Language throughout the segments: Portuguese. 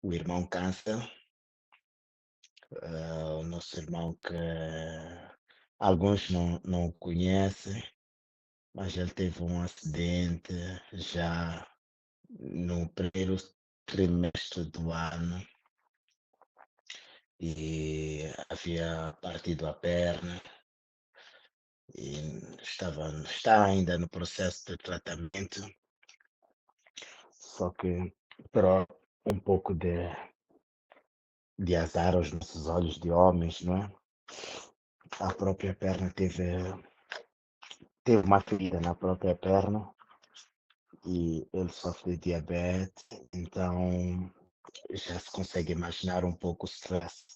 o irmão Câncer, o nosso irmão que alguns não o conhecem, mas ele teve um acidente já no primeiro trimestre do ano e havia partido a perna e está ainda no processo de tratamento, só que por um pouco de azar aos nossos olhos de homens, não é? A própria perna teve uma ferida na própria perna e ele sofre de diabetes, então já se consegue imaginar um pouco o stress.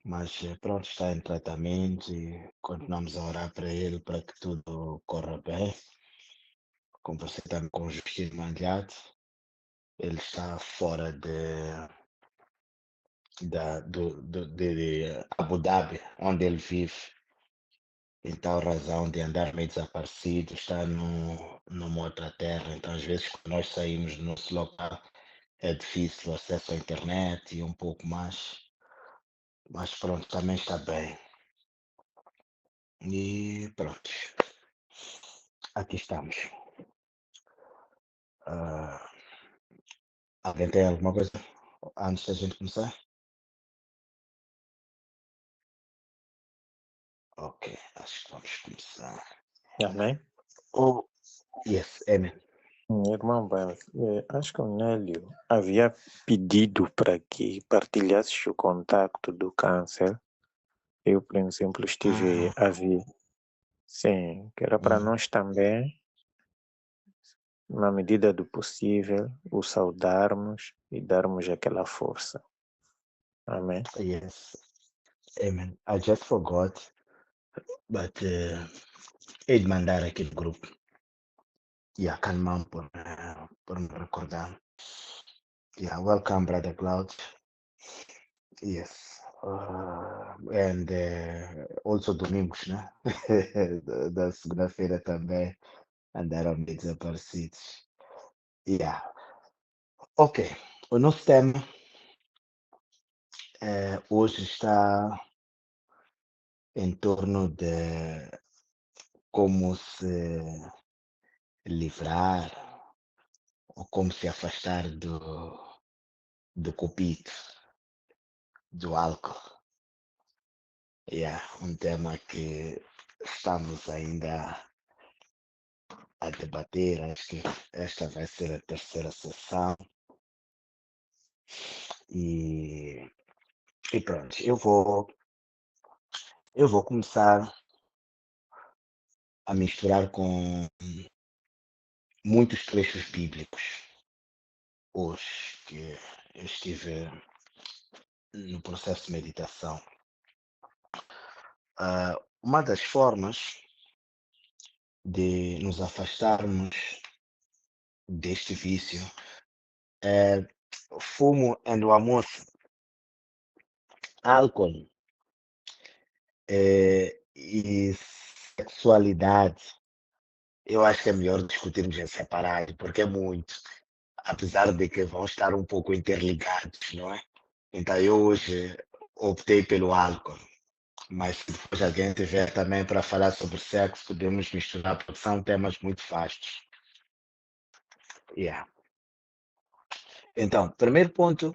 Mas pronto, está em tratamento e continuamos a orar para ele para que tudo corra bem. Conversei também com o Justino Mandiato, ele está fora de Abu Dhabi, onde ele vive. Então, a razão de andar meio desaparecido está numa outra terra. Então, às vezes, quando nós saímos do nosso local, é difícil o acesso à internet e um pouco mais. Mas pronto, também está bem. E pronto, aqui estamos. Ah, alguém tem alguma coisa antes da gente começar? Ok, acho que vamos começar. Amém? Oh, yes, amen. Irmão Barros, acho que o Nélio havia pedido para que partilhasses o contacto do câncer. Eu, por exemplo, estive Ah, a ver. Sim, que era para hum, nós também, na medida do possível, o saudarmos e darmos aquela força. Amém? yes, amen. I just forgot, but hei de mandar aqui no grupo. Yeah, calmar por me recordar. Yeah, welcome, Brother Cloud. Yes. And also domingos, né? Da segunda-feira também andaram meio desaparecidos. Yeah. Ok. O nosso tema hoje está em torno de como se livrar ou como se afastar do copito, do álcool. Yeah, um tema que estamos ainda a debater. Acho que esta vai ser a terceira sessão e, e pronto, eu vou começar a misturar com muitos trechos bíblicos hoje que eu estive no processo de meditação. Uma das formas de nos afastarmos deste vício é fumo and o almoço, álcool e sexualidade. Eu acho que é melhor discutirmos em separado, porque é muito, apesar de que vão estar um pouco interligados, não é? Então eu hoje optei pelo álcool, mas se depois alguém tiver também para falar sobre sexo, podemos misturar, porque são temas muito vastos. Yeah. Então, primeiro ponto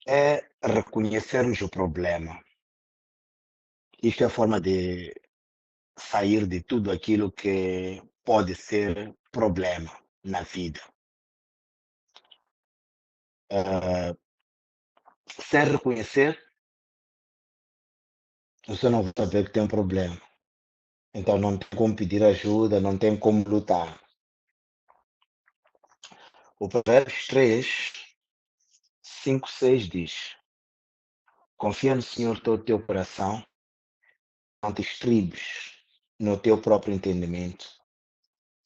é reconhecermos o problema. Isto é a forma de sair de tudo aquilo que pode ser problema na vida. Ah, sem reconhecer, você não vai saber que tem um problema. Então não tem como pedir ajuda, não tem como lutar. O Provérbios 3, 5, 6 diz: confia no Senhor todo o teu coração, não te estribes no teu próprio entendimento,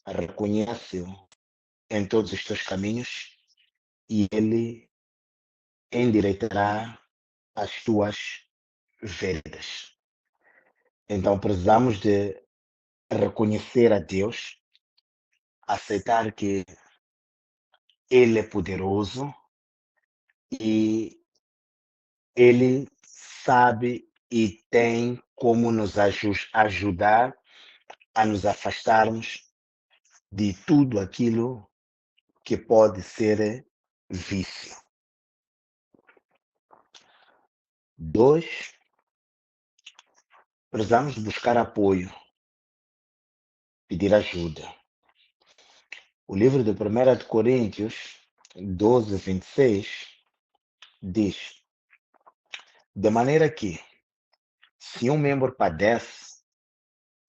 reconhece-o em todos os teus caminhos e ele endireitará as tuas veredas. Então precisamos de reconhecer a Deus, aceitar que Ele é poderoso e ele sabe e tem como nos ajudar a nos afastarmos de tudo aquilo que pode ser vício. 2, precisamos buscar apoio, pedir ajuda. O livro de 1 de Coríntios 12:26 diz: de maneira que, se um membro padece,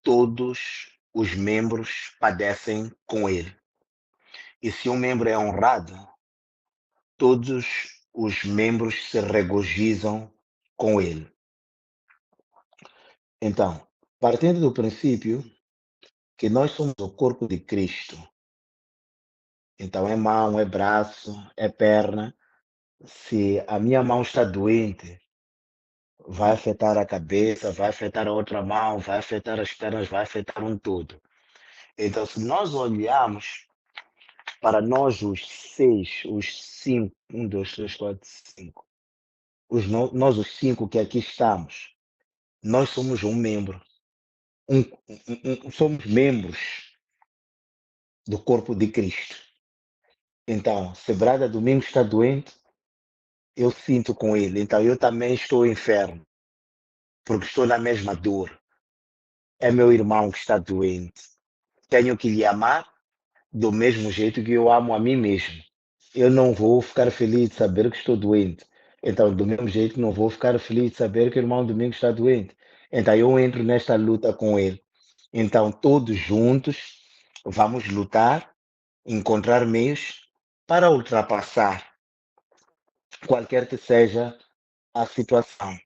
todos os membros padecem com ele. E se um membro é honrado, todos os membros se regozijam com ele. Então, partindo do princípio que nós somos o corpo de Cristo, então é mão, é braço, é perna. Se a minha mão está doente, vai afetar a cabeça, vai afetar a outra mão, vai afetar as pernas, vai afetar um todo. Então, se nós olharmos para nós os 6, os 5, 1, 2, 3, 4, 5, nós os 5 que aqui estamos, nós somos um membro, somos membros do corpo de Cristo. Então, se Brada Domingo está doente, eu sinto com ele. Então, eu também estou enfermo, porque estou na mesma dor. É meu irmão que está doente. Tenho que lhe amar do mesmo jeito que eu amo a mim mesmo. Eu não vou ficar feliz de saber que estou doente. Então, do mesmo jeito, não vou ficar feliz de saber que o irmão Domingo está doente. Então, eu entro nesta luta com ele. Então, todos juntos, vamos lutar, encontrar meios para ultrapassar qualquer que seja a situação.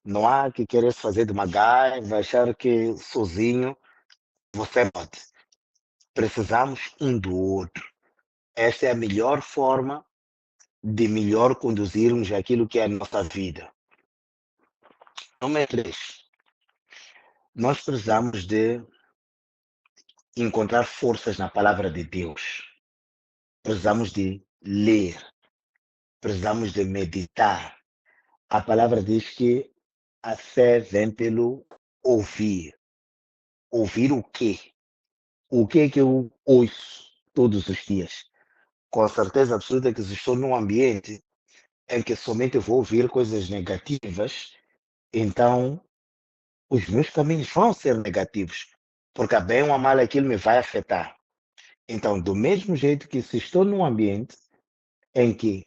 Não há que querer se fazer de MacGyver, achar que sozinho você pode. Precisamos um do outro. Esta é a melhor forma de melhor conduzirmos aquilo que é a nossa vida. Número 3. Nós precisamos de encontrar forças na palavra de Deus. Precisamos de ler. Precisamos de meditar. A palavra diz que a fé vem pelo ouvir. Ouvir o quê? O que é que eu ouço todos os dias? Com certeza absoluta que se estou num ambiente em que somente vou ouvir coisas negativas, então os meus caminhos vão ser negativos, porque a bem ou a mal aquilo me vai afetar. Então, do mesmo jeito que se estou num ambiente em que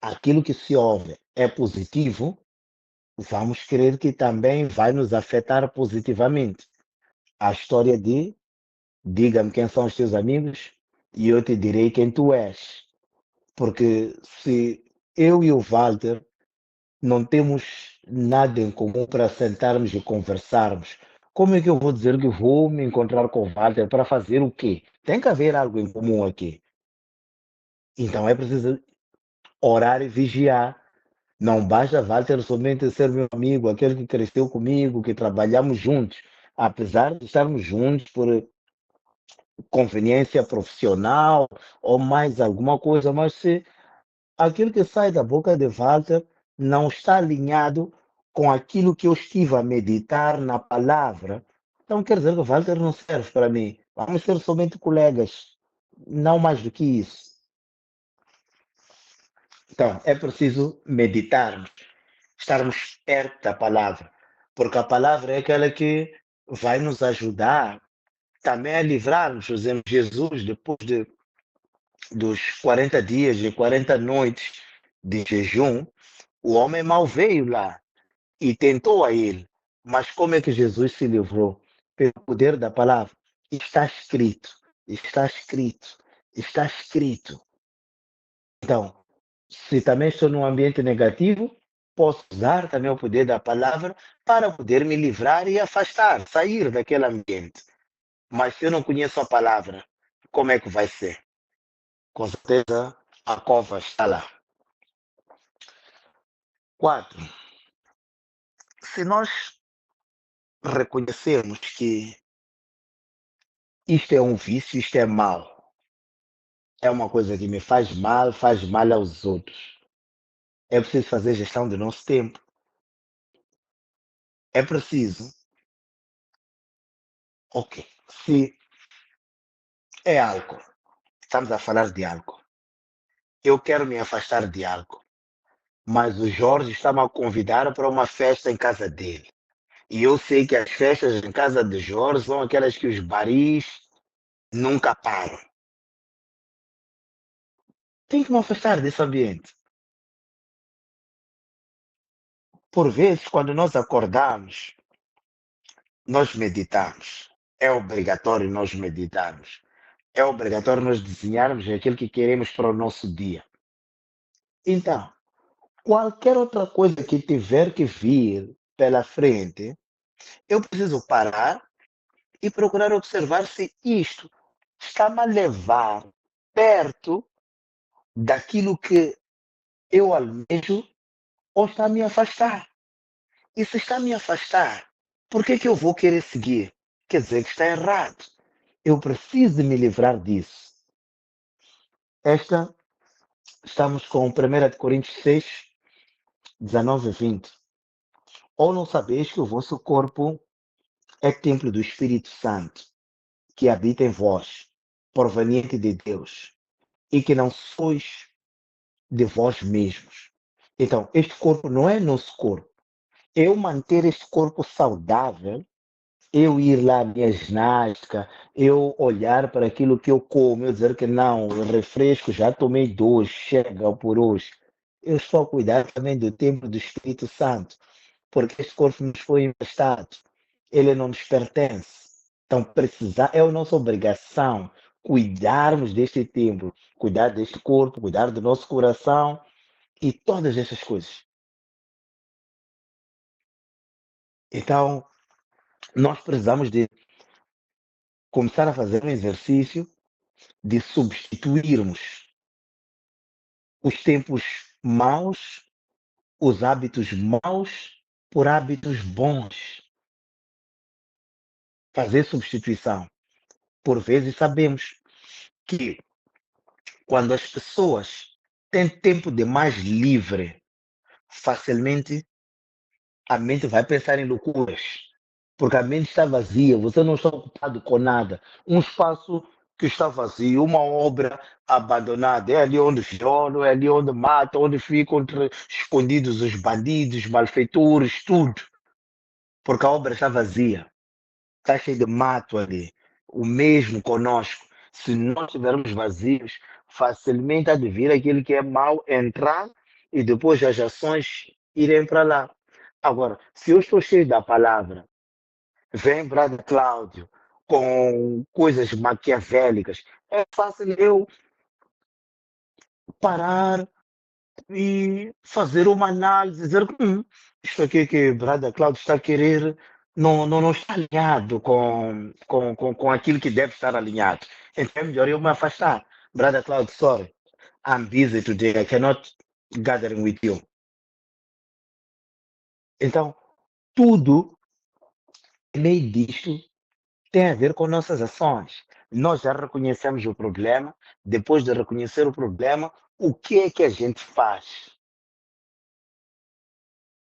aquilo que se ouve é positivo, vamos crer que também vai nos afetar positivamente. A história de diga-me quem são os teus amigos e eu te direi quem tu és. Porque se eu e o Walter não temos nada em comum para sentarmos e conversarmos, como é que eu vou dizer que vou me encontrar com o Walter para fazer o quê? Tem que haver algo em comum aqui. Então é preciso orar e vigiar. Não basta Walter somente ser meu amigo, aquele que cresceu comigo, que trabalhamos juntos. Apesar de estarmos juntos por conveniência profissional ou mais alguma coisa, mas se aquilo que sai da boca de Walter não está alinhado com aquilo que eu estive a meditar na palavra, então quer dizer que Walter não serve para mim. Vamos ser somente colegas, não mais do que isso. Então, é preciso meditarmos, estarmos perto da palavra, porque a palavra é aquela que vai nos ajudar também a livrarmos. Por exemplo, Jesus, depois dos 40 dias e 40 noites de jejum, o homem mau veio lá e tentou a ele. Mas como é que Jesus se livrou? Pelo poder da palavra. Está escrito, está escrito, está escrito. Então, se também estou num ambiente negativo, posso usar também o poder da palavra para poder me livrar e afastar, sair daquele ambiente. Mas se eu não conheço a palavra, como é que vai ser? Com certeza a cova está lá. 4. Se nós reconhecermos que isto é um vício, isto é mal, é uma coisa que me faz mal aos outros, É preciso fazer gestão do nosso tempo. É preciso, ok, se é álcool, estamos a falar de álcool. Eu quero me afastar de álcool, mas o Jorge está-me a convidar para uma festa em casa dele. E eu sei que as festas em casa de Jorge são aquelas que os baris nunca param. Tenho que me afastar desse ambiente. Por vezes, quando nós acordamos, nós meditamos. É obrigatório nós meditarmos. É obrigatório nós desenharmos aquilo que queremos para o nosso dia. Então, qualquer outra coisa que tiver que vir pela frente, eu preciso parar e procurar observar se isto está-me a levar perto daquilo que eu almejo ou está a me afastar. E se está a me afastar, por que que eu vou querer seguir? Quer dizer que está errado. Eu preciso me livrar disso. Esta, estamos com 1 Coríntios 6, 19 e 20. Ou não sabeis que o vosso corpo é templo do Espírito Santo, que habita em vós, proveniente de Deus, e que não sois de vós mesmos. Então, este corpo não é nosso corpo. Eu manter este corpo saudável, eu ir lá à minha ginástica, eu olhar para aquilo que eu como, eu dizer que não, o refresco já tomei dois, chega por hoje. Eu estou a cuidar também do templo do Espírito Santo, porque este corpo nos foi emprestado, ele não nos pertence. Então, precisar, é a nossa obrigação cuidarmos deste templo, cuidar deste corpo, cuidar do nosso coração e todas essas coisas. Então, nós precisamos de começar a fazer um exercício de substituirmos os tempos maus, os hábitos maus, por hábitos bons. Fazer substituição. Por vezes sabemos que quando as pessoas têm tempo demais livre, facilmente a mente vai pensar em loucuras, porque a mente está vazia, você não está ocupado com nada. Um espaço que está vazio, uma obra abandonada, é ali onde violam, é ali onde matam, onde ficam escondidos os bandidos, malfeitores, tudo, porque a obra está vazia, está cheia de mato ali. O mesmo conosco. Se nós estivermos vazios, facilmente há de vir aquilo que é mau entrar e depois as ações irem para lá. Agora, se eu estou cheio da palavra, vem Brother Cláudio com coisas maquiavélicas, é fácil eu parar e fazer uma análise, dizer isto aqui que Brother Cláudio está a querer não está alinhado com aquilo que deve estar alinhado. Então é melhor eu me afastar. Brother Cláudio, sorry, I'm busy today, I cannot gathering with you. Então, tudo em meio disto tem a ver com nossas ações. Nós já reconhecemos o problema, depois de reconhecer o problema, o que é que a gente faz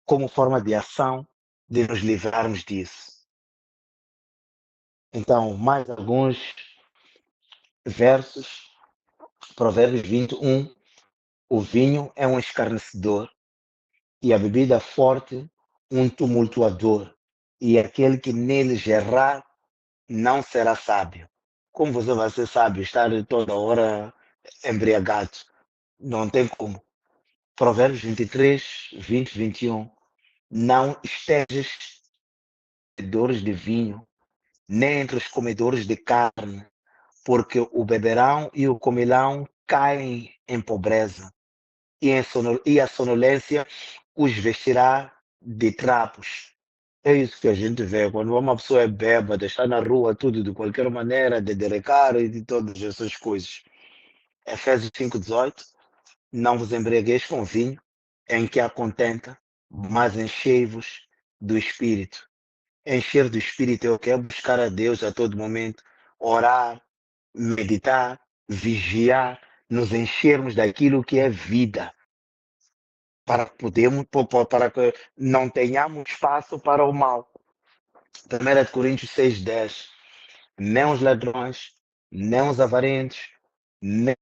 como forma de ação de nos livrarmos disso? Então, mais alguns versos, Provérbios 21, o vinho é um escarnecedor e a bebida forte um tumultuador, e aquele que nele gerrar não será sábio. Como você vai ser sábio, estar toda hora embriagado? Não tem como. Provérbios 23, 20, 21. Não estejas bebedores de vinho, nem entre os comedores de carne, porque o beberão e o comerão caem em pobreza, e a sonolência os vestirá de trapos. É isso que a gente vê quando uma pessoa é bêbada, está na rua, tudo de qualquer maneira, de derecar e de todas essas coisas. Efésios 5,18. Não vos embriagueis com vinho, em que há contenta, mas enchei-vos do Espírito. Encher do Espírito é o que é buscar a Deus a todo momento, orar, meditar, vigiar, nos enchermos daquilo que é vida. para que para que não tenhamos espaço para o mal. 1 Coríntios 6:10. Nem os ladrões, nem os avarentos, nem,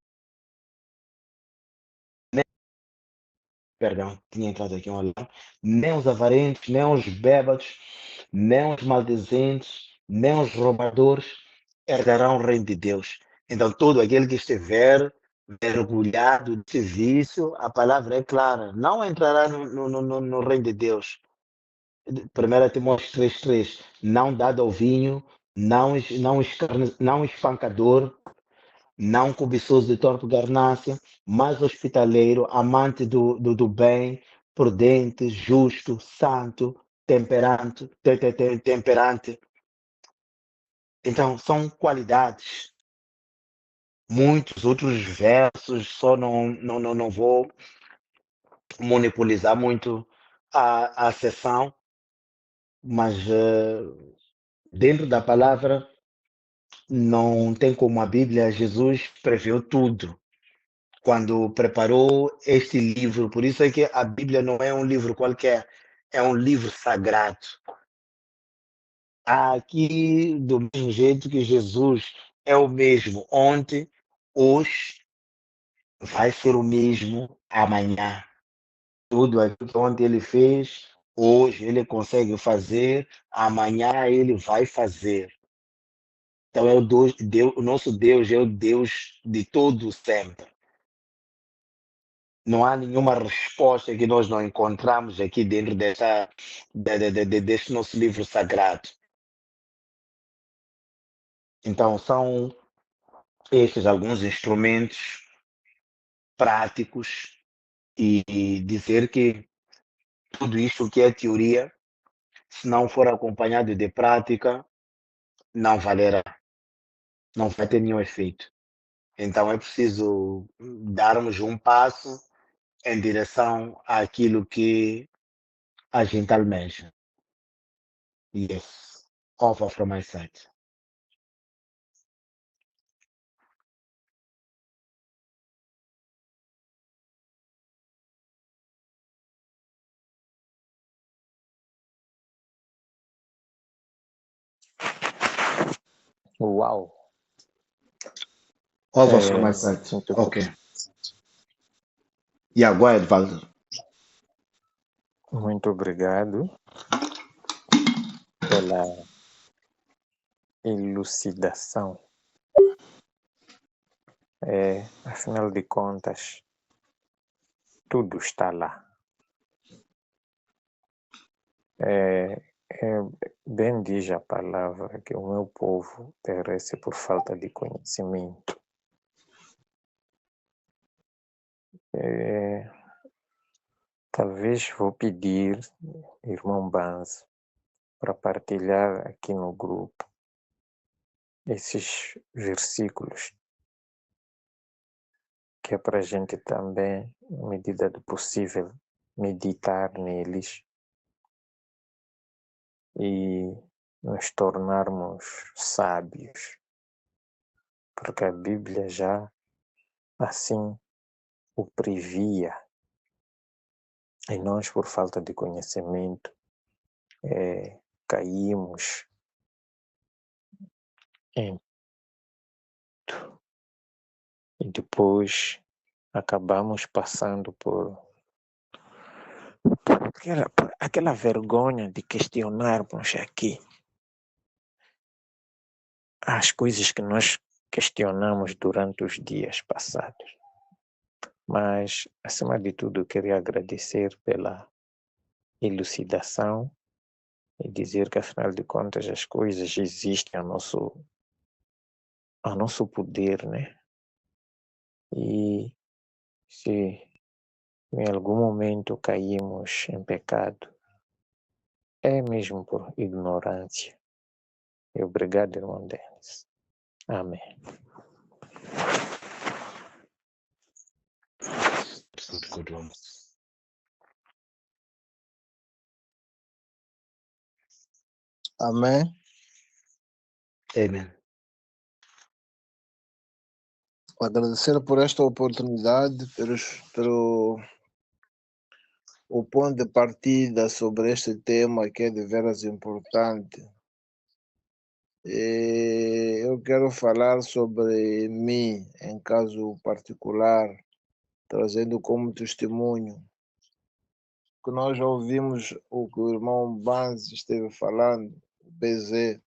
perdão, tinha entrado aqui um alarme, nem os avarentos, nem os bêbados, nem os maldizentes, nem os roubadores herdarão o reino de Deus. Então, todo aquele que estiver mergulhado nesse vício, a palavra é clara, não entrará no reino de Deus. 1 Timóteo 3:3, não dado ao vinho, não espancador, não cobiçoso de torpe ganância, mas hospitaleiro, amante do bem, prudente, justo, santo, temperante. Então, são qualidades. Muitos outros versos, só não vou monopolizar muito a sessão, mas dentro da palavra não tem como a Bíblia, Jesus previu tudo quando preparou este livro. Por isso é que a Bíblia não é um livro qualquer, é um livro sagrado. Aqui, do mesmo jeito que Jesus é o mesmo ontem, hoje, vai ser o mesmo amanhã. Tudo aquilo que ontem ele fez, hoje ele consegue fazer, amanhã ele vai fazer. Então é o nosso Deus é o Deus de todo sempre. Não há nenhuma resposta que nós não encontramos aqui dentro deste nosso livro sagrado. Então, são estes alguns instrumentos práticos e dizer que tudo isto que é teoria, se não for acompanhado de prática, não valerá, não vai ter nenhum efeito. Então, é preciso darmos um passo em direção àquilo que a gente almeja. Yes, over from my side. Uau! Over from my side. Muito, Okay. Yeah, go ahead, Walter. muito obrigado pela elucidação. Afinal de contas, tudo está lá. Bem diz a palavra que o meu povo perece por falta de conhecimento. Talvez vou pedir, irmão Banzo, para partilhar aqui no grupo esses versículos, que é para a gente também, na medida do possível, meditar neles e nos tornarmos sábios, porque a Bíblia já assim o previa, e nós, por falta de conhecimento, caímos em e depois acabamos passando por aquela vergonha de questionarmos aqui as coisas que nós questionamos durante os dias passados. Mas, acima de tudo, eu queria agradecer pela elucidação e dizer que, afinal de contas, as coisas existem ao nosso poder, né? E se em algum momento caímos em pecado, é mesmo por ignorância. E obrigado, irmão Denis. Amém. Good one. Amém. Amen. Agradecer por esta oportunidade, pelo o ponto de partida sobre este tema que é de veras importante. Eu quero falar sobre mim, em caso particular, trazendo como testemunho, que nós já ouvimos o que o irmão Banz esteve falando, BZ,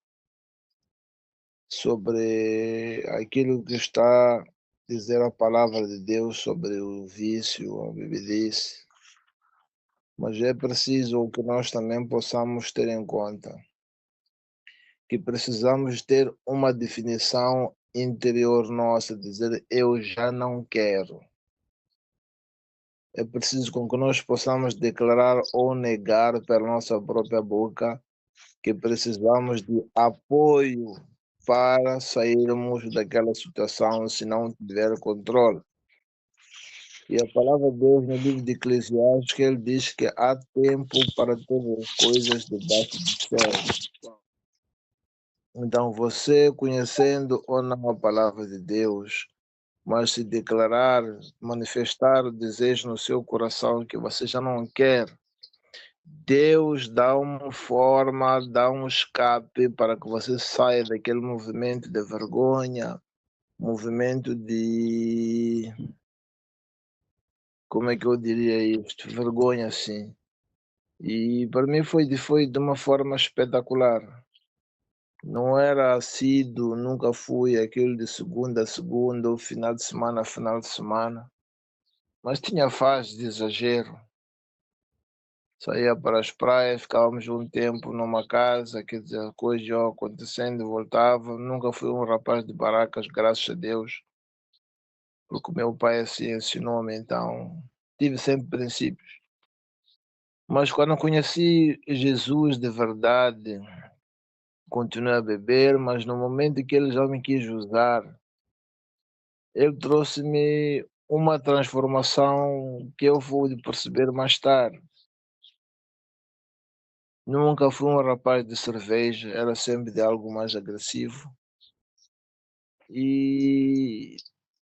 sobre aquilo que está a dizer a palavra de Deus sobre o vício, a bebidice. Mas é preciso que nós também possamos ter em conta que precisamos ter uma definição interior nossa, dizer eu já não quero. É preciso com que nós possamos declarar ou negar pela nossa própria boca que precisamos de apoio para sairmos daquela situação se não tiver controle. E a palavra de Deus no livro de Eclesiastes, que ele diz que há tempo para todas as coisas debaixo do céu. Então, você conhecendo ou não a palavra de Deus, mas se declarar, manifestar o desejo no seu coração que você já não quer, Deus dá uma forma, dá um escape para que você saia daquele movimento de vergonha, movimento de... Como é que eu diria isto? Vergonha, sim. E para mim foi de uma forma espetacular. Não era assíduo, nunca fui aquilo de segunda a segunda, ou final de semana a final de semana. Mas tinha fase de exagero. Saía para as praias, ficávamos um tempo numa casa, quer dizer, coisas iam acontecendo, voltava. Nunca fui um rapaz de baracas, graças a Deus, porque o meu pai assim ensinou-me, então tive sempre princípios. Mas quando conheci Jesus de verdade, continuei a beber, mas no momento que ele já me quis usar, ele trouxe-me uma transformação que eu fui perceber mais tarde. Nunca fui um rapaz de cerveja, era sempre de algo mais agressivo. E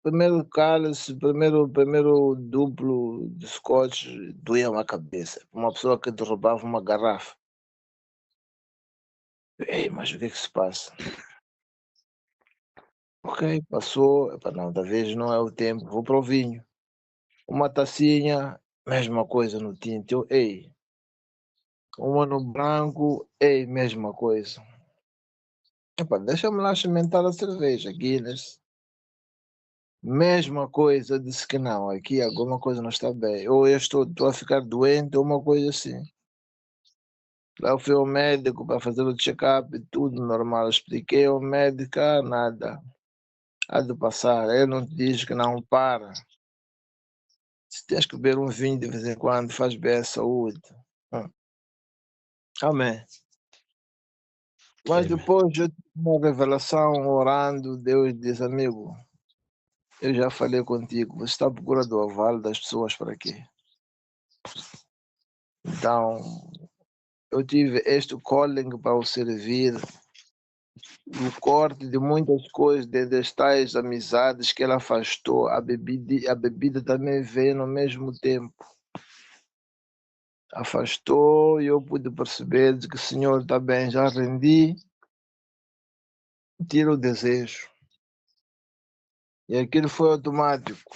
primeiro cálice, primeiro duplo de scotch doía-me a cabeça. Uma pessoa que derrubava uma garrafa. Ei, mas o que é que se passa? Ok, passou. Epa, não, da vez não é o tempo, vou para o vinho. Uma tacinha, mesma coisa no tinto. Ei, uma no branco, ei, mesma coisa. Epa, deixa-me lá experimentar a cerveja, Guinness. Mesma coisa, disse que não, aqui alguma coisa não está bem. Ou eu estou a ficar doente, ou uma coisa assim. Lá eu fui ao médico para fazer o check-up, tudo normal. Expliquei ao médico, nada. Há de passar. Ele não te diz que não para. Se tens que beber um vinho de vez em quando, faz bem à saúde. Amém. Mas Amém. depois eu tive uma revelação orando, Deus diz, amigo, eu já falei contigo, você está à procura do aval das pessoas para quê? Então, eu tive este calling para o servir, o corte de muitas coisas, das tais amizades que ela afastou, a bebida também veio no mesmo tempo. Afastou e eu pude perceber que, Senhor, está bem, já rendi, tira o desejo. E aquilo foi automático.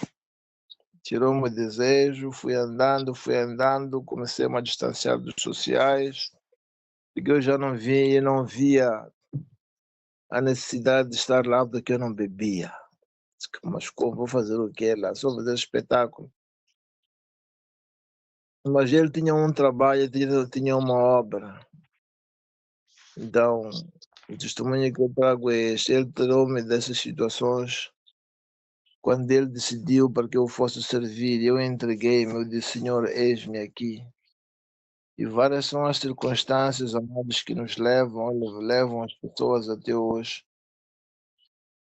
Tirou-me o desejo, fui andando, comecei a me distanciar dos sociais, porque eu já não via a necessidade de estar lá porque eu não bebia. Mas como vou fazer o quê lá? Só fazer espetáculo. Mas ele tinha um trabalho, tinha uma obra. Então, o testemunho que eu trago é este. Ele tirou-me dessas situações. Quando ele decidiu para que eu fosse servir, eu entreguei-me, eu disse, Senhor, eis-me aqui. E várias são as circunstâncias, amados, que nos levam as pessoas até hoje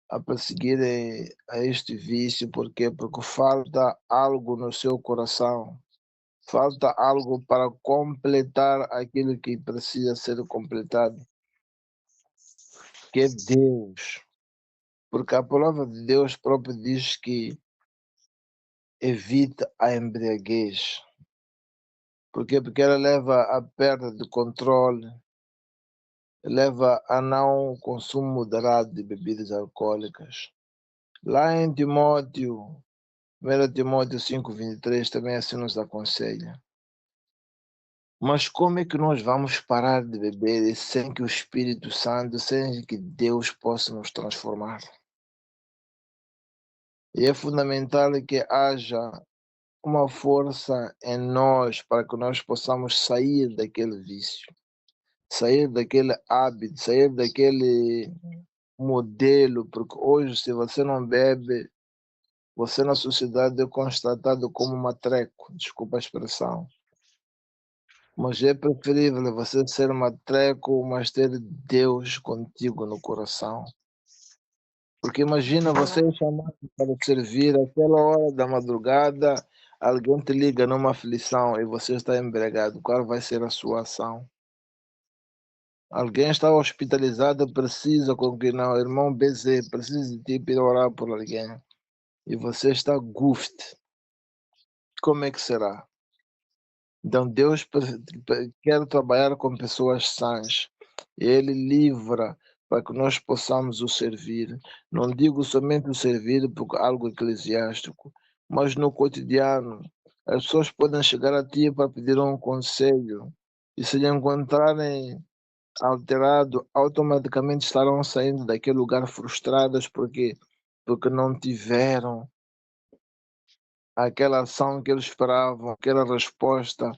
a perseguirem a este vício. Por quê? Porque falta algo no seu coração. Falta algo para completar aquilo que precisa ser completado, que é Deus. Porque a palavra de Deus próprio diz que evita a embriaguez. Por quê? Porque ela leva à perda de controle, leva a não consumo moderado de bebidas alcoólicas. Lá em Timóteo, 1 Timóteo 5:23, também assim nos aconselha. Mas como é que nós vamos parar de beber sem que o Espírito Santo, sem que Deus possa nos transformar? E é fundamental que haja uma força em nós para que nós possamos sair daquele vício, sair daquele hábito, sair daquele modelo, porque hoje, se você não bebe, você na sociedade é constatado como matreco, desculpa a expressão. Mas é preferível você ser matreco, mas ter Deus contigo no coração. Porque imagina você é chamado para servir àquela hora da madrugada, alguém te liga numa aflição e você está embriagado. Qual vai ser a sua ação? Alguém está hospitalizado, precisa com que não, irmão BZ, precisa de ti para orar por alguém. E você está goofed. Como é que será? Então Deus quer trabalhar com pessoas sãs. Ele livra para que nós possamos o servir. Não digo somente o servir por algo eclesiástico, mas no cotidiano. As pessoas podem chegar a ti para pedir um conselho. E se lhe encontrarem alterado, automaticamente estarão saindo daquele lugar frustradas porque não tiveram aquela ação que eles esperavam, aquela resposta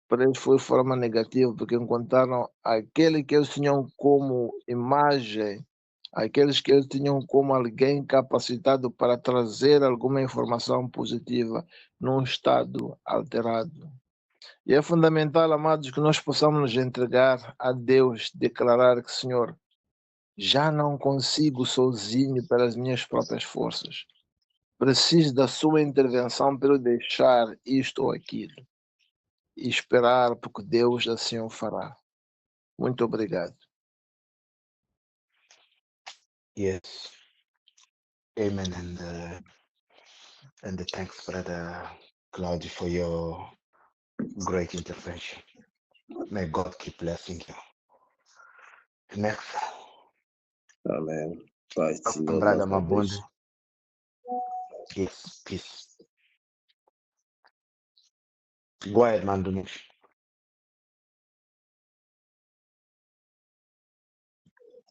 para eles foi de forma negativa, porque encontraram aquele que eles tinham como imagem, aqueles que eles tinham como alguém capacitado para trazer alguma informação positiva num estado alterado. E é fundamental, amados, que nós possamos nos entregar a Deus, declarar que, Senhor, já não consigo sozinho pelas minhas próprias forças. Preciso da sua intervenção para eu deixar isto ou aquilo. E esperar, porque Deus assim o fará. Muito obrigado. Yes. Amen. And thanks, Brother Claudio, for your great intervention. May God keep blessing you. Next, Amém. Pai do Senhor, Brother mais uma vez. Mabunda. Yes, peace. Go ahead, man, Domingos.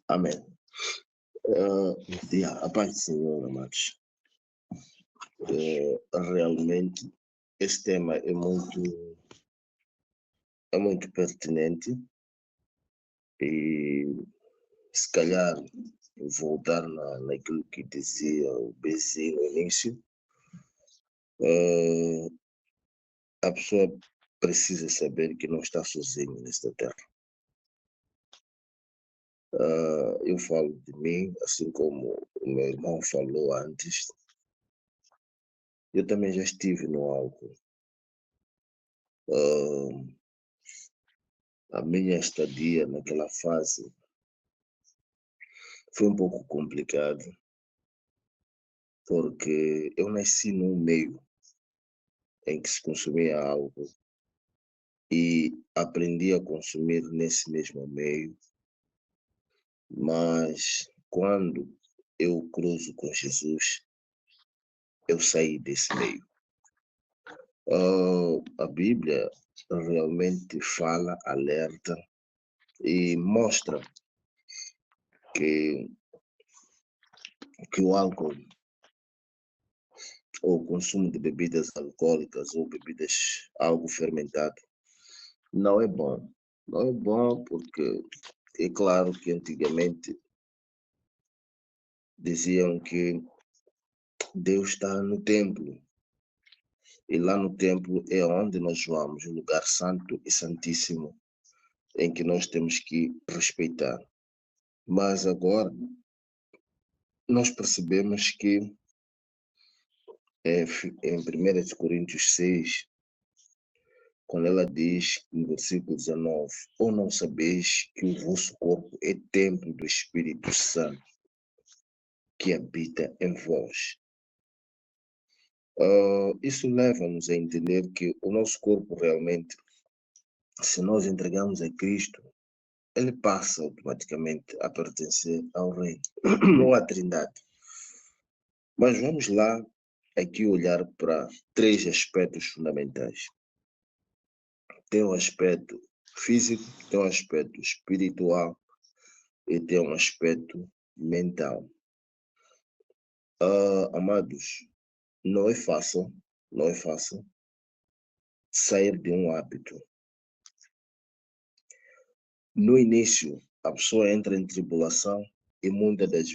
Amém. A paz do Senhor, amados. Realmente, este tema é muito pertinente e, se calhar, voltar naquilo que dizia o BC no início, a pessoa precisa saber que não está sozinho nesta terra. Eu falo de mim, assim como o meu irmão falou antes. Eu também já estive no álcool. A minha estadia naquela fase foi um pouco complicado, porque eu nasci num meio em que se consumia álcool e aprendi a consumir nesse mesmo meio, mas quando eu cruzo com Jesus, eu saí desse meio. A Bíblia realmente fala, alerta e mostra que o álcool ou o consumo de bebidas alcoólicas ou bebidas algo fermentado não é bom. Não é bom porque é claro que antigamente diziam que Deus está no templo. E lá no templo é onde nós vamos, o lugar santo e santíssimo, em que nós temos que respeitar. Mas agora nós percebemos que em 1 Coríntios 6, quando ela diz no versículo 19, ou não sabeis que o vosso corpo é templo do Espírito Santo que habita em vós. Isso leva-nos a entender que o nosso corpo realmente se nós entregamos a Cristo, ele passa automaticamente a pertencer ao reino, ou à Trindade. Mas vamos lá aqui olhar para 3 aspectos fundamentais. Tem um aspecto físico, tem um aspecto espiritual e tem um aspecto mental. Amados, não é fácil sair de um hábito. No início, a pessoa entra em tribulação e muitas das